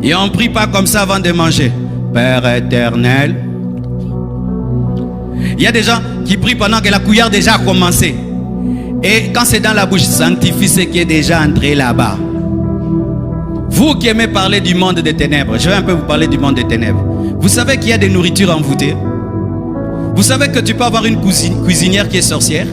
Et on ne prie pas comme ça avant de manger. Père éternel. Il y a des gens qui prient pendant que la cuillère déjà a commencé. Et quand c'est dans la bouche, sanctifie ce qui est déjà entré là-bas. Vous qui aimez parler du monde des ténèbres, je vais un peu vous parler du monde des ténèbres. Vous savez qu'il y a des nourritures envoûtées. Vous savez que tu peux avoir une cuisinière qui est sorcière.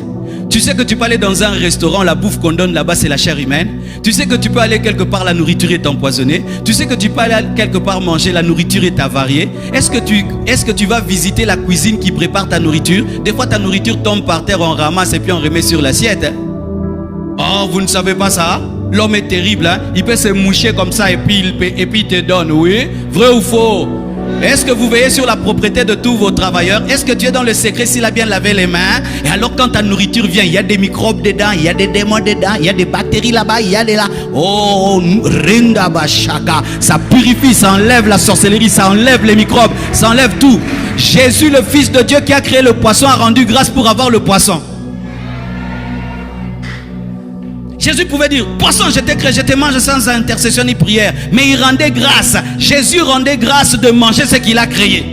Tu sais que tu peux aller dans un restaurant, la bouffe qu'on donne là-bas c'est la chair humaine. Tu sais que tu peux aller quelque part, la nourriture est empoisonnée. Tu sais que tu peux aller quelque part manger, la nourriture est avariée. Est-ce que tu vas visiter la cuisine qui prépare ta nourriture? Des fois ta nourriture tombe par terre, on ramasse et puis on remet sur l'assiette. Oh, vous ne savez pas ça? L'homme est terrible, hein? Il peut se moucher comme ça et puis il te donne, oui? Vrai ou faux? Est-ce que vous veillez sur la propreté de tous vos travailleurs? Est-ce que tu es dans le secret s'il a bien lavé les mains? Et alors quand ta nourriture vient, il y a des microbes dedans, il y a des démons dedans, il y a des bactéries là-bas, il y a des là. Oh, Rinda Bashaka. Ça purifie, ça enlève la sorcellerie, ça enlève les microbes, ça enlève tout. Jésus, le Fils de Dieu qui a créé le poisson, a rendu grâce pour avoir le poisson. Jésus pouvait dire, poisson, je t'ai créé, je te mange sans intercession ni prière. Mais il rendait grâce. Jésus rendait grâce de manger ce qu'il a créé.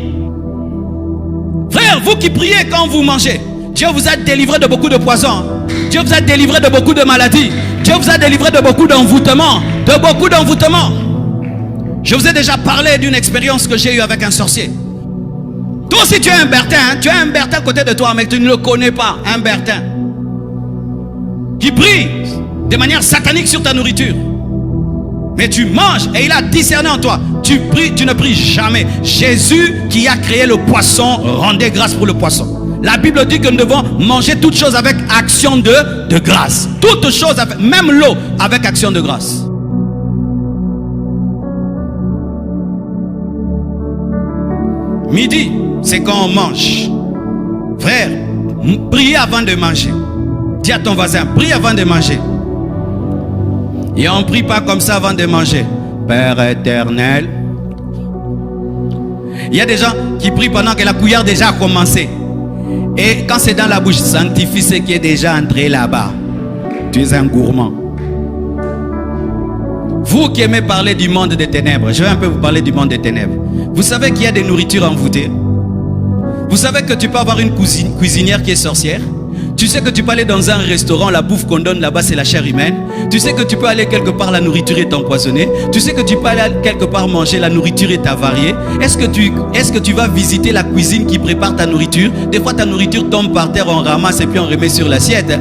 Frère, vous qui priez quand vous mangez, Dieu vous a délivré de beaucoup de poisons. Dieu vous a délivré de beaucoup de maladies. Dieu vous a délivré de beaucoup d'envoûtements. De beaucoup d'envoûtements. Je vous ai déjà parlé d'une expérience que j'ai eue avec un sorcier. Toi aussi tu es un Bertin, hein? Tu as un Bertin à côté de toi, mais tu ne le connais pas, un Bertin. Qui prie de manière satanique sur ta nourriture. Mais tu manges et il a discerné en toi. Tu pries, tu ne pries jamais. Jésus qui a créé le poisson rendait grâce pour le poisson. La Bible dit que nous devons manger toutes choses avec action de grâce. Toutes choses, même l'eau, avec action de grâce. Midi, c'est quand on mange. Frère, priez avant de manger. Dis à ton voisin, prie avant de manger. Et on ne prie pas comme ça avant de manger. Père éternel. Il y a des gens qui prient pendant que la cuillère déjà a commencé. Et quand c'est dans la bouche, sanctifie ce qui est déjà entré là-bas. Tu es un gourmand. Vous qui aimez parler du monde des ténèbres, je vais un peu vous parler du monde des ténèbres. Vous savez qu'il y a des nourritures envoûtées. Vous savez que tu peux avoir une cuisinière qui est sorcière. Tu sais que tu peux aller dans un restaurant, la bouffe qu'on donne là-bas c'est la chair humaine. Tu sais que tu peux aller quelque part, la nourriture est empoisonnée. Tu sais que tu peux aller quelque part manger, la nourriture est avariée. Est-ce que tu vas visiter la cuisine qui prépare ta nourriture? Des fois ta nourriture tombe par terre, on ramasse et puis on remet sur l'assiette.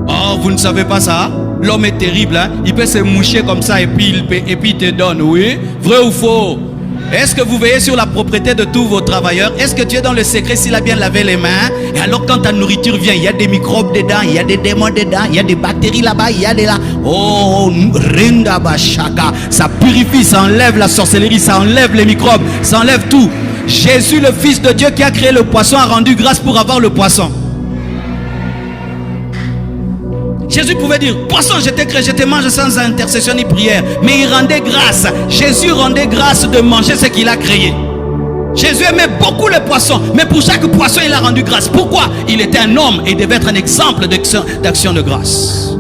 Oh, vous ne savez pas ça? L'homme est terrible, hein? Il peut se moucher comme ça et puis il te donne, oui? Vrai ou faux? Est-ce que vous veillez sur la propreté de tous vos travailleurs? Est-ce que tu es dans le secret s'il a bien lavé les mains? Et alors quand ta nourriture vient, il y a des microbes dedans, il y a des démons dedans, il y a des bactéries là-bas, il y a des là. Oh, Rinda Bashaka. Ça purifie, ça enlève la sorcellerie, ça enlève les microbes, ça enlève tout. Jésus, le Fils de Dieu qui a créé le poisson, a rendu grâce pour avoir le poisson. Jésus pouvait dire, poisson, je t'ai créé, je te mange sans intercession ni prière. Mais il rendait grâce. Jésus rendait grâce de manger ce qu'il a créé. Jésus aimait beaucoup les poissons, mais pour chaque poisson, il a rendu grâce. Pourquoi? Il était un homme et devait être un exemple d'action de grâce.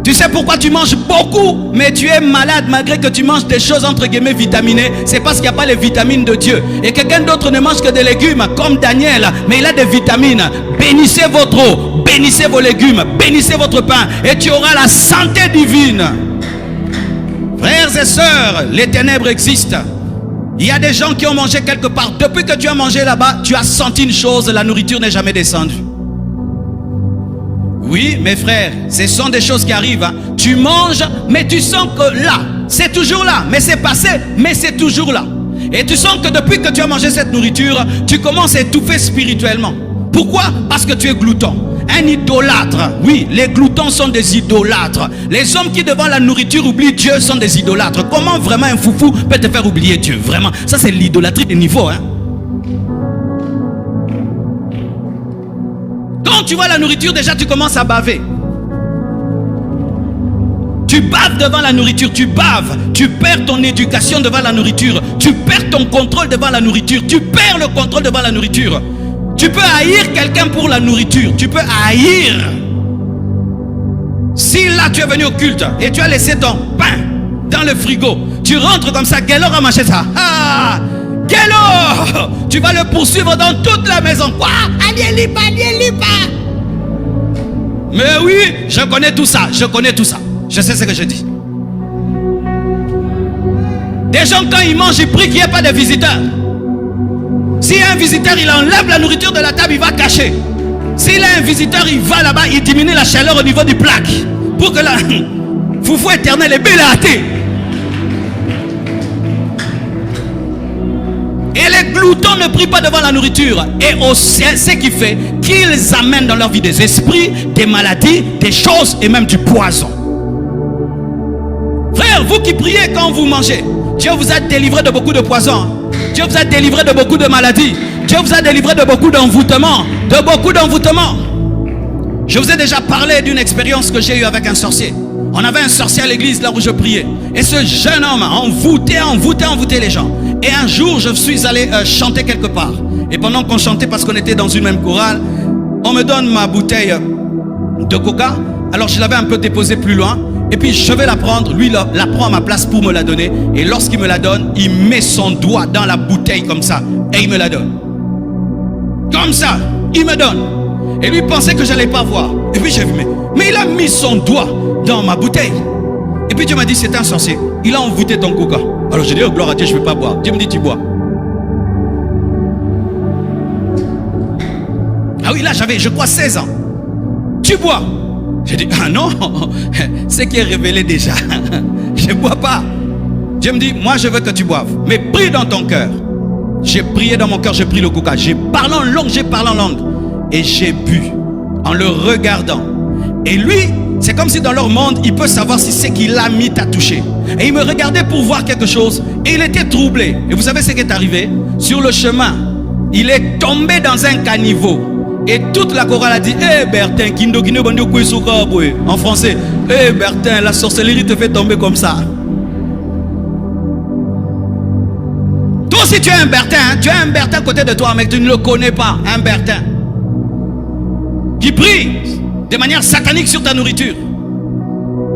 Tu sais pourquoi tu manges beaucoup, mais tu es malade malgré que tu manges des choses entre guillemets vitaminées? C'est parce qu'il n'y a pas les vitamines de Dieu. Et quelqu'un d'autre ne mange que des légumes, comme Daniel, mais il a des vitamines. Bénissez votre eau, bénissez vos légumes, bénissez votre pain, et tu auras la santé divine. Frères et sœurs, les ténèbres existent. Il y a des gens qui ont mangé quelque part. Depuis que tu as mangé là-bas, tu as senti une chose, la nourriture n'est jamais descendue. Oui, mes frères, ce sont des choses qui arrivent. Hein. Tu manges, mais tu sens que là, c'est toujours là. Mais c'est passé, mais c'est toujours là. Et tu sens que depuis que tu as mangé cette nourriture, tu commences à étouffer spirituellement. Pourquoi? Parce que tu es glouton. Un idolâtre. Oui, les gloutons sont des idolâtres. Les hommes qui devant la nourriture oublient Dieu sont des idolâtres. Comment vraiment un foufou peut te faire oublier Dieu? Vraiment, ça c'est l'idolâtrie des niveaux. Hein? Quand tu vois la nourriture, déjà tu commences à baver. Tu baves devant la nourriture, tu baves. Tu perds ton éducation devant la nourriture. Tu perds ton contrôle devant la nourriture. Tu perds le contrôle devant la nourriture. Tu peux haïr quelqu'un pour la nourriture. Tu peux haïr. Si là tu es venu au culte et tu as laissé ton pain dans le frigo. Tu rentres comme ça, Guélo a mangé ça. Ah, Guélo, tu vas le poursuivre dans toute la maison. Quoi? Allez, lipa. Mais oui, je connais tout ça, je sais ce que je dis. Des gens, quand ils mangent, ils prient qu'il n'y ait pas de visiteurs. S'il y a un visiteur, il enlève la nourriture de la table, il va cacher. S'il a un visiteur, il va là-bas, il diminue la chaleur au niveau du plaque. Pour que la foufou éternel est bélaté. Et les gloutons ne prient pas devant la nourriture. Et c'est ce qui fait qu'ils amènent dans leur vie des esprits, des maladies, des choses et même du poison. Frère, vous qui priez quand vous mangez, Dieu vous a délivré de beaucoup de poisons. Dieu vous a délivré de beaucoup de maladies. Dieu vous a délivré de beaucoup d'envoûtements. Je vous ai déjà parlé d'une expérience que j'ai eue avec un sorcier. On avait un sorcier à l'église là où je priais. Et ce jeune homme envoûtait les gens. Et un jour, je suis allé chanter quelque part. Et pendant qu'on chantait, parce qu'on était dans une même chorale, on me donne ma bouteille de coca. Alors je l'avais un peu déposée plus loin. Et puis je vais la prendre. Lui la prend à ma place pour me la donner. Et lorsqu'il me la donne, il met son doigt dans la bouteille comme ça. Et il me la donne. Comme ça, il me donne. Et lui pensait que je n'allais pas voir. Et puis j'ai vu, mais il a mis son doigt dans ma bouteille. Et puis Dieu m'a dit, c'est un sorcier. Il a envoûté ton coca. Alors j'ai dit, oh gloire à Dieu, je ne vais pas boire. Dieu me dit, tu bois. Ah oui, là j'avais, je crois, 16 ans. Tu bois. J'ai dit, ah non, ce qui est révélé déjà. Je ne bois pas. Dieu me dit, moi je veux que tu boives. Mais prie dans ton cœur. J'ai prié dans mon cœur, j'ai pris le coca. J'ai parlé en langue. Et j'ai bu en le regardant. Et lui, c'est comme si dans leur monde, il peut savoir si c'est qu'il a mis t'a touché. Et il me regardait pour voir quelque chose. Et il était troublé. Et vous savez ce qui est arrivé? Sur le chemin, il est tombé dans un caniveau. Et toute la chorale a dit, eh Bertin, en français, eh Bertin, la sorcellerie te fait tomber comme ça. Toi aussi tu es un Bertin, hein? Tu as un Bertin à côté de toi, mais tu ne le connais pas, un Bertin qui prie de manière satanique sur ta nourriture.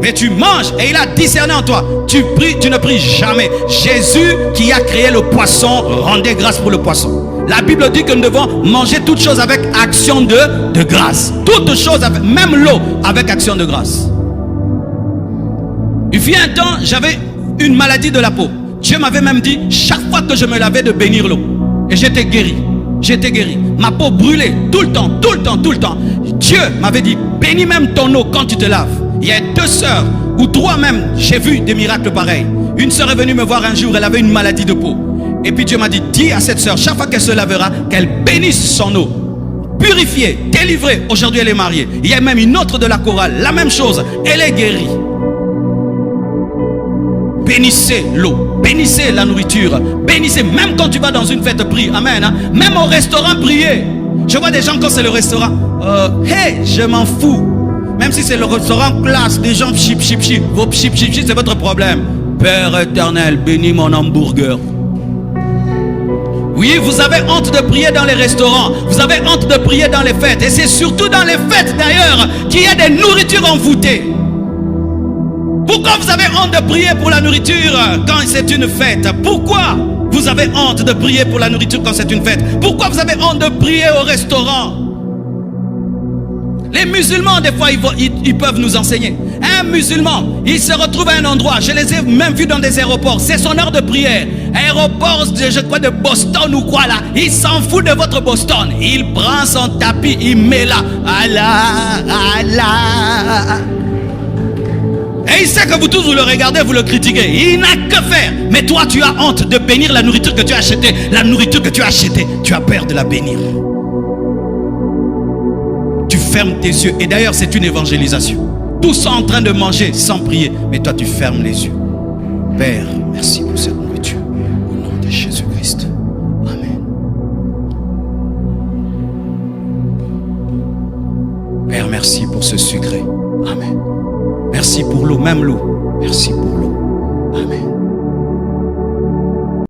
Mais tu manges et il a discerné en toi. Tu pries, tu ne pries jamais. Jésus qui a créé le poisson, rendez grâce pour le poisson. La Bible dit que nous devons manger toutes choses avec action de grâce. Toutes choses, même l'eau, avec action de grâce. Il fut un temps, j'avais une maladie de la peau. Dieu m'avait même dit, chaque fois que je me lavais, de bénir l'eau. Et j'étais guéri. Ma peau brûlait tout le temps. Dieu m'avait dit, bénis même ton eau quand tu te laves. Il y a 2 sœurs, ou 3 même, j'ai vu des miracles pareils. Une sœur est venue me voir un jour, elle avait une maladie de peau. Et puis Dieu m'a dit, dis à cette sœur, chaque fois qu'elle se lavera, qu'elle bénisse son eau. Purifiée, délivrée. Aujourd'hui elle est mariée. Il y a même une autre de la chorale, la même chose, elle est guérie. Bénissez l'eau, bénissez la nourriture, bénissez, même quand tu vas dans une fête, prie, amen, hein? Même au restaurant, priez. Je vois des gens quand c'est le restaurant, hey, je m'en fous. Même si c'est le restaurant classe, des gens chip, vos chip, c'est votre problème. Père éternel, bénis mon hamburger. Oui, vous avez honte de prier dans les restaurants, vous avez honte de prier dans les fêtes. Et c'est surtout dans les fêtes d'ailleurs qu'il y a des nourritures envoûtées. Pourquoi vous avez honte de prier pour la nourriture quand c'est une fête? Pourquoi vous avez honte de prier pour la nourriture quand c'est une fête? Pourquoi vous avez honte de prier au restaurant? Les musulmans, des fois, ils peuvent nous enseigner. Un musulman, il se retrouve à un endroit, je les ai même vus dans des aéroports, c'est son heure de prière. Aéroport, je crois de Boston ou quoi là, il s'en fout de votre Boston. Il prend son tapis, il met là, Allah. Et il sait que vous tous vous le regardez, vous le critiquez. Il n'a que faire. Mais toi tu as honte de bénir la nourriture que tu as achetée. La nourriture que tu as achetée, tu as peur de la bénir. Tu fermes tes yeux. Et d'ailleurs c'est une évangélisation. Tous sont en train de manger sans prier. Mais toi tu fermes les yeux. Père, merci pour cette nourriture. Au nom de Jésus-Christ. Amen. Père, merci pour ce sucré. Amen. Merci pour l'eau, même l'eau. Merci pour l'eau. Amen.